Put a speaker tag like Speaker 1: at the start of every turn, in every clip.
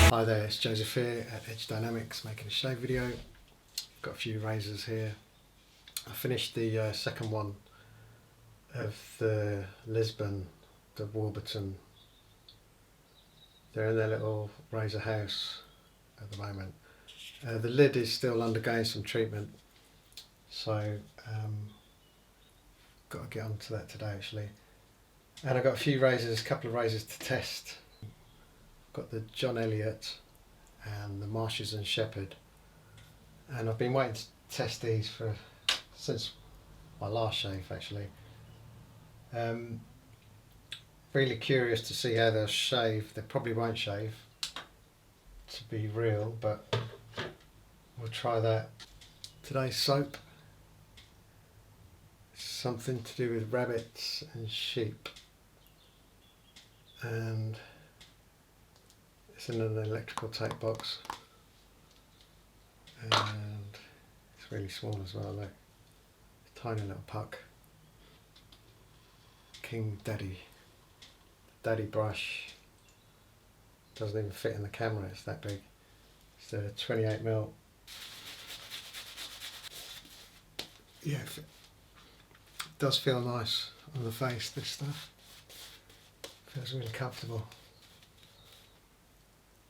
Speaker 1: Hi there, it's Joseph here at Edge Dynamics making a shave video. Got a few razors here. I finished the second one of the Lisbon, the Warburton. They're in their little razor house at the moment. The lid is still undergoing some treatment, so got to get onto that today actually. And I've got a few razors, a couple of razors to test. Got the John Elliott and the Marshes and Shepherd, and I've been waiting to test these since my last shave actually. Really curious to see how they'll shave. They probably won't shave, to be real, but we'll try that. Today's soap, something to do with rabbits and sheep, and it's in an electrical tape box, and it's really small as well, look. Tiny little puck. King Daddy. Daddy brush. Doesn't even fit in the camera, it's that big. It's a 28mm. Yeah, it does feel nice on the face, this stuff. Feels really comfortable.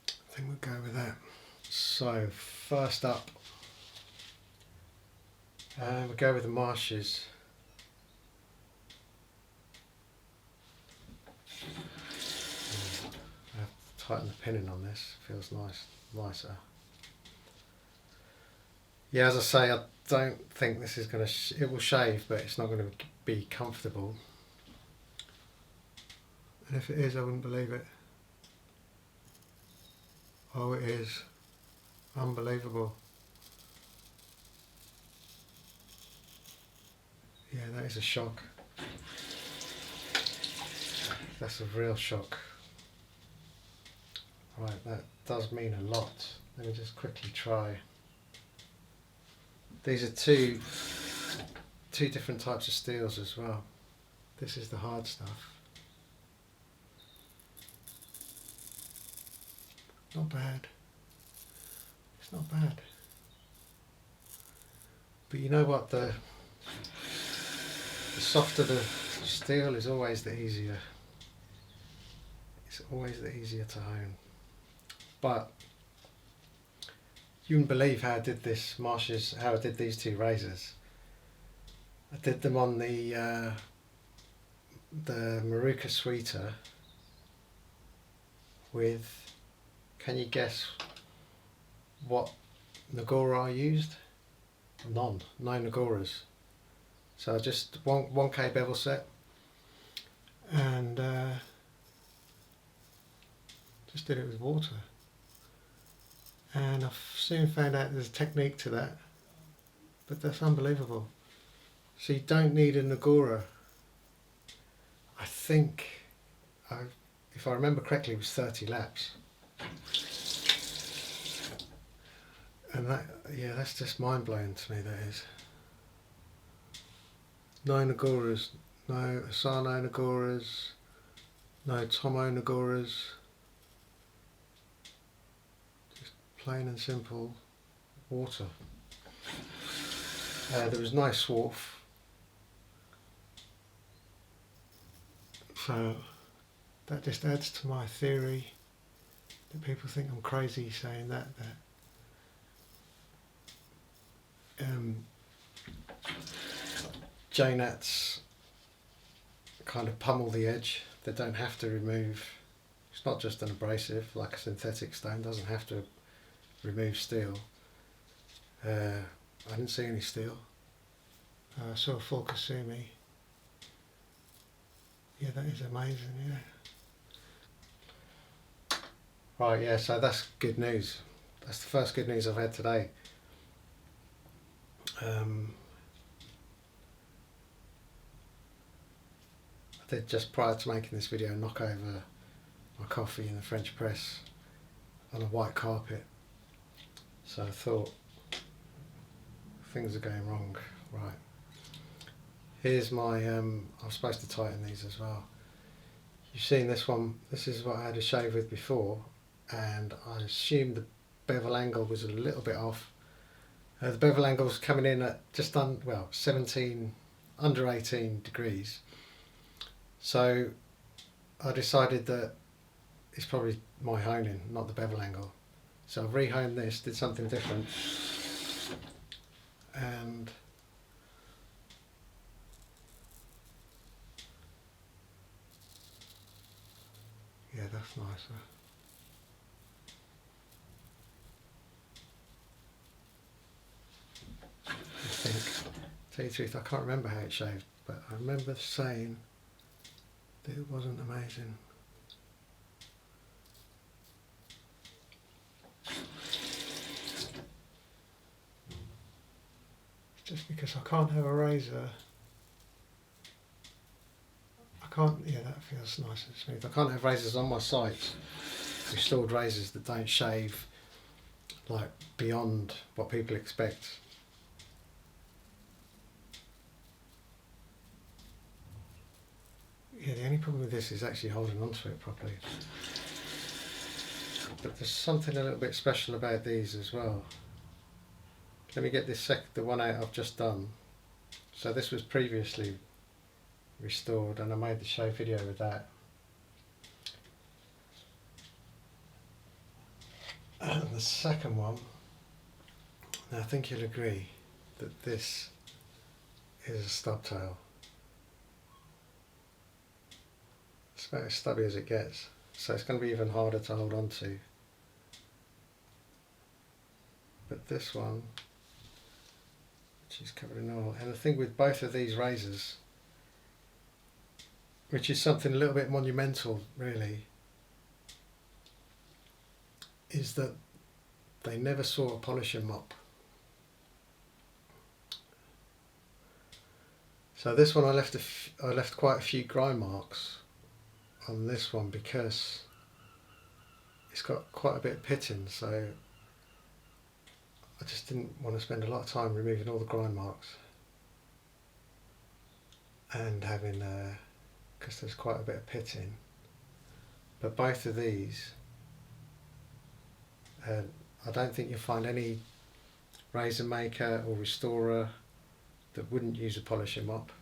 Speaker 1: I think we'll go with that. So first up, we'll go with the Marshes. I have to tighten the pinning on this, feels nicer. Yeah, as I say, I don't think this is going to, it will shave, but it's not going to be comfortable. And if it is, I wouldn't believe it. Oh, it is. Unbelievable. Yeah, that is a shock. That's a real shock. Right, that does mean a lot. Let me just quickly try. These are two different types of steels as well. This is the hard stuff. Not bad. It's not bad. But you know what? The softer the steel is always the easier. It's always the easier to hone. But you wouldn't believe how I did this Marshes, how I did these two razors. I did them on the Maruca Sweeter with, can you guess what Nagora I used? No Nagoras. So just 1K bevel set, and just did it with water. And I've soon found out there's a technique to that, but that's unbelievable. So you don't need a Nagora. I think, if I remember correctly, it was 30 laps. And that, yeah, that's just mind-blowing to me, that is. No Nagoras, no Asano Nagoras, no Tomo Nagoras. Just plain and simple water. There was no swarf. So that just adds to my theory that people think I'm crazy saying that J-Nats kind of pummel the edge. They don't have to remove It's not just an abrasive like a synthetic stone, doesn't have to remove steel. I didn't see any steel. I saw full Kasumi. Yeah, that is amazing, yeah. Right, yeah, so that's good news. That's the first good news I've had today. I did, just prior to making this video, knock over my coffee in the French press on a white carpet. So I thought, things are going wrong. Right. Here's my, I'm supposed to tighten these as well. You've seen this one, this is what I had a shave with before, and I assumed the bevel angle was a little bit off. The bevel angle's coming in at just under 18 degrees. So I decided that it's probably my honing, not the bevel angle. So I've re-honed this, did something different, and yeah, that's nicer. I think, to tell you the truth, I can't remember how it shaved, but I remember saying that it wasn't amazing. Just because I can't have a razor, I can't, yeah, that feels nice and smooth. I can't have razors on my site, restored razors that don't shave like beyond what people expect. Yeah, the only problem with this is actually holding onto it properly. But there's something a little bit special about these as well. Let me get this the one out I've just done. So this was previously restored and I made the shave video with that. And the second one, now I think you'll agree that this is a stub tail. It's about as stubby as it gets, so it's going to be even harder to hold on to. But this one, which is covered in oil, and the thing with both of these razors, which is something a little bit monumental really, is that they never saw a polishing mop. So this one I left quite a few grind marks on this one because it's got quite a bit of pitting, so I just didn't want to spend a lot of time removing all the grind marks and having, because there's quite a bit of pitting. But both of these, I don't think you'll find any razor maker or restorer that wouldn't use a polishing mop.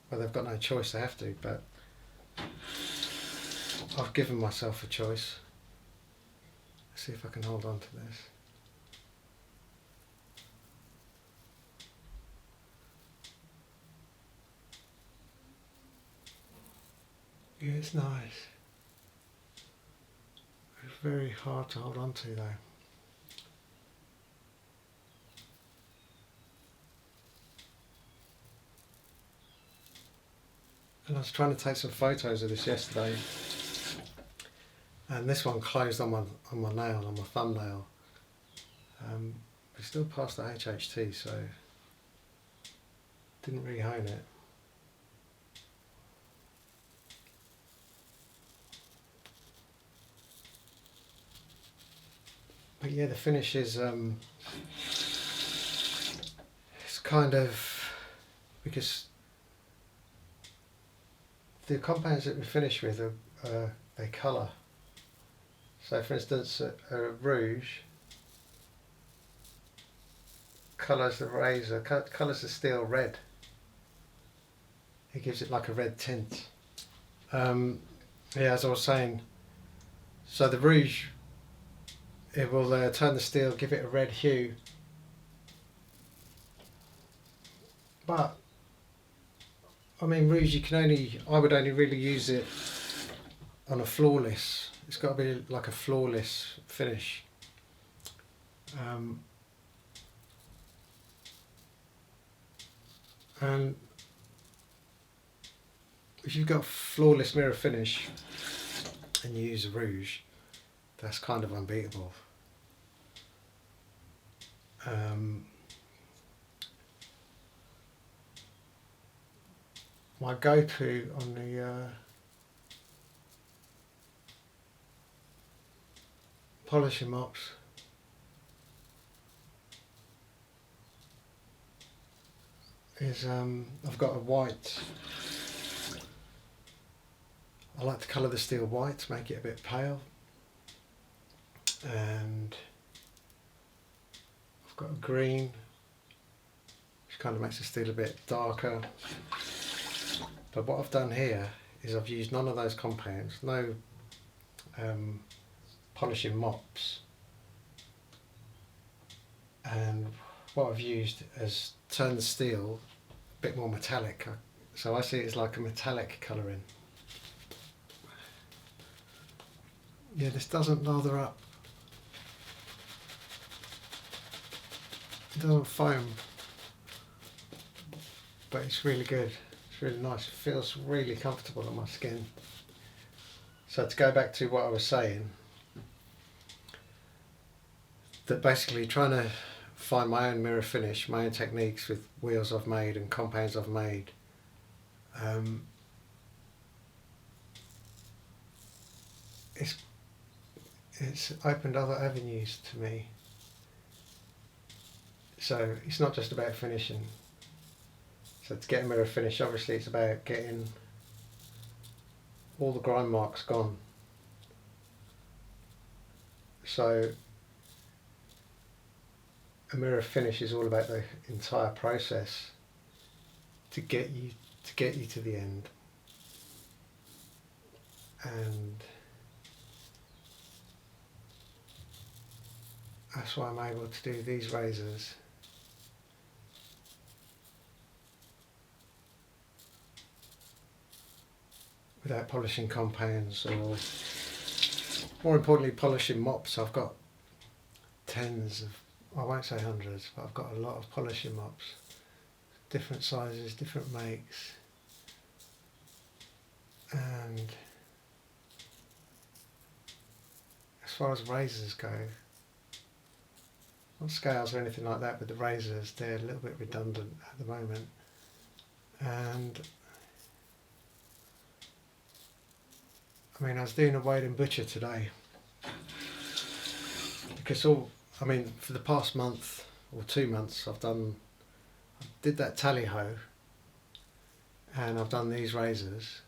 Speaker 1: Well, they've got no choice, they have to, but I've given myself a choice. Let's see if I can hold on to this. Yeah, it's nice. It's very hard to hold on to though. And I was trying to take some photos of this yesterday, and this one closed on my nail, on my thumbnail. But still passed the HHT, so didn't really hone it. But yeah, the finish is it's kind of, because the compounds that we finish with are they colour. So for instance, a rouge colours the razor, colours the steel red. It gives it like a red tint. Yeah, as I was saying, so the rouge, it will turn the steel, give it a red hue. But I mean, rouge, I would only really use it on a flawless. It's got to be like a flawless finish. And if you've got flawless mirror finish and you use a rouge, that's kind of unbeatable. My go-to on the polishing mops is I've got a white. I like to colour the steel white to make it a bit pale, and I've got a green which kind of makes the steel a bit darker. But what I've done here is I've used none of those compounds, no polishing mops, and what I've used is turned the steel a bit more metallic, so I see it as like a metallic colouring. Yeah, this doesn't lather up, it doesn't foam, but it's really good. It's really nice. It feels really comfortable on my skin. So to go back to what I was saying, that basically trying to find my own mirror finish, my own techniques with wheels I've made and compounds I've made, it's opened other avenues to me. So it's not just about finishing. So to get a mirror finish, obviously it's about getting all the grind marks gone. So a mirror finish is all about the entire process to get you to the end. And that's why I'm able to do these razors. Without polishing compounds, or more importantly polishing mops. I've got tens of, I won't say hundreds, but I've got a lot of polishing mops, different sizes, different makes, and as far as razors go, not scales or anything like that, but the razors, they're a little bit redundant at the moment. And I mean, I was doing a weighed and butcher today, because for the past month or 2 months I did that tally ho, and I've done these razors,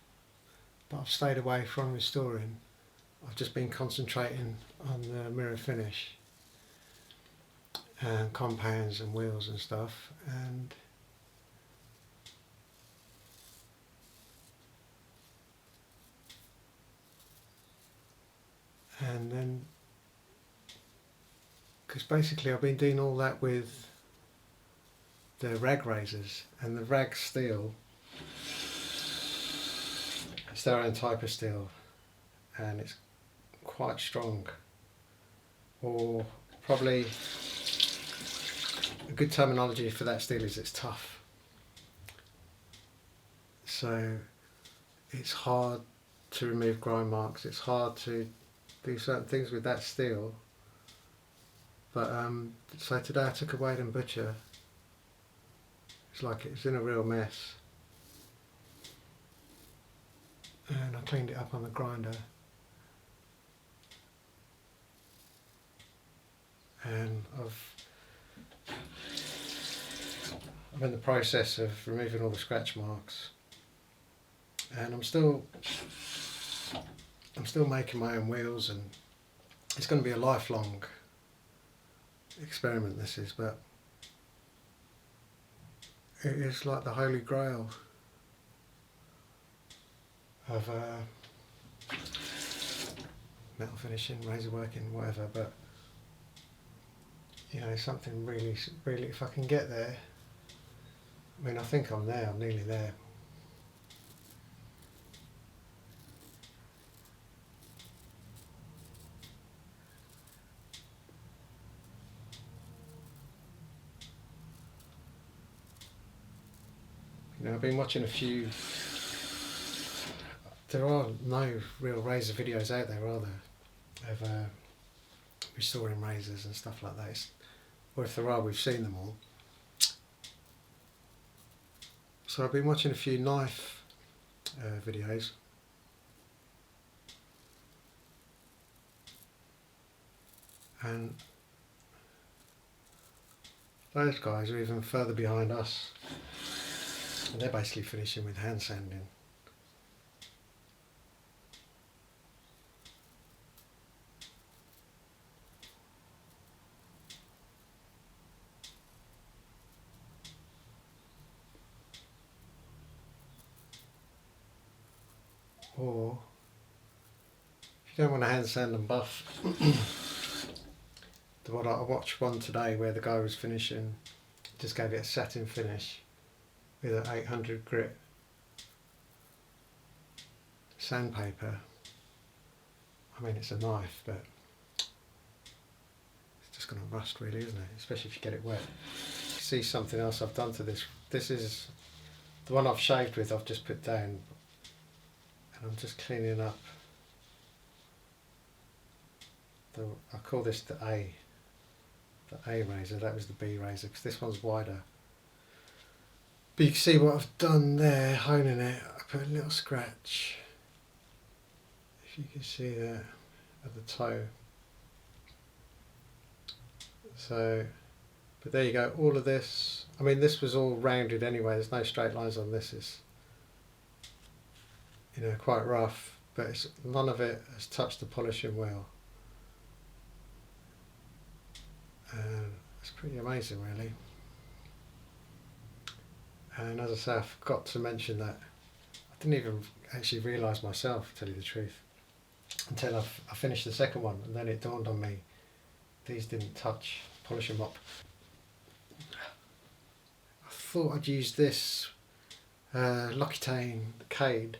Speaker 1: but I've stayed away from restoring. I've just been concentrating on the mirror finish and compounds and wheels and stuff, and then, because basically I've been doing all that with the rag razors, and the rag steel, it's their own type of steel, and it's quite strong, or probably a good terminology for that steel is it's tough. So it's hard to remove grind marks, it's hard to do certain things with that steel. But so today I took a weighed and butcher. It's like it's in a real mess, and I cleaned it up on the grinder, and I'm in the process of removing all the scratch marks, and I'm still making my own wheels, and it's going to be a lifelong experiment, this is, but it is like the holy grail of metal finishing, razor working, whatever. But you know, something really, really, if I can get there, I mean, I think I'm there, I'm nearly there. Now, I've been watching a few. There are no real razor videos out there, are there, of restoring razors and stuff like that. Or if there are, we've seen them all. So I've been watching a few knife videos. And those guys are even further behind us. And they're basically finishing with hand sanding. Or if you don't want to hand sand and buff, I watched one today where the guy was finishing, just gave it a satin finish with an 800 grit sandpaper. I mean, it's a knife, but it's just going to rust really, isn't it? Especially if you get it wet. See something else I've done to this. This is the one I've shaved with, I've just put down, and I'm just cleaning up. I call this the A razor. That was the B razor, because this one's wider. But you can see what I've done there, honing it. I put a little scratch, if you can see that, at the toe. So, but there you go, all of this, I mean, this was all rounded anyway, there's no straight lines on this. It's, you know, quite rough, but none of it has touched the polishing wheel. It's pretty amazing, really. And as I say, I forgot to mention that I didn't even actually realise myself, to tell you the truth, until I finished the second one, and then it dawned on me these didn't touch polishing mop. I thought I'd use this L'Occitane Cade,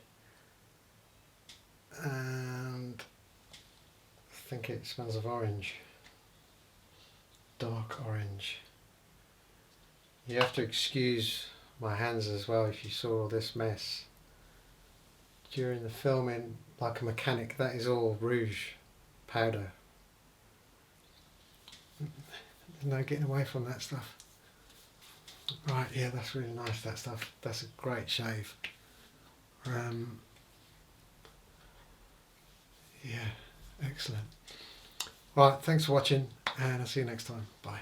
Speaker 1: and I think it smells of orange. Dark orange. You have to excuse my hands as well if you saw this mess. During the filming, like a mechanic, that is all rouge powder. There's no getting away from that stuff. Right, yeah, that's really nice, that stuff. That's a great shave. Yeah, excellent. Right, thanks for watching, and I'll see you next time. Bye.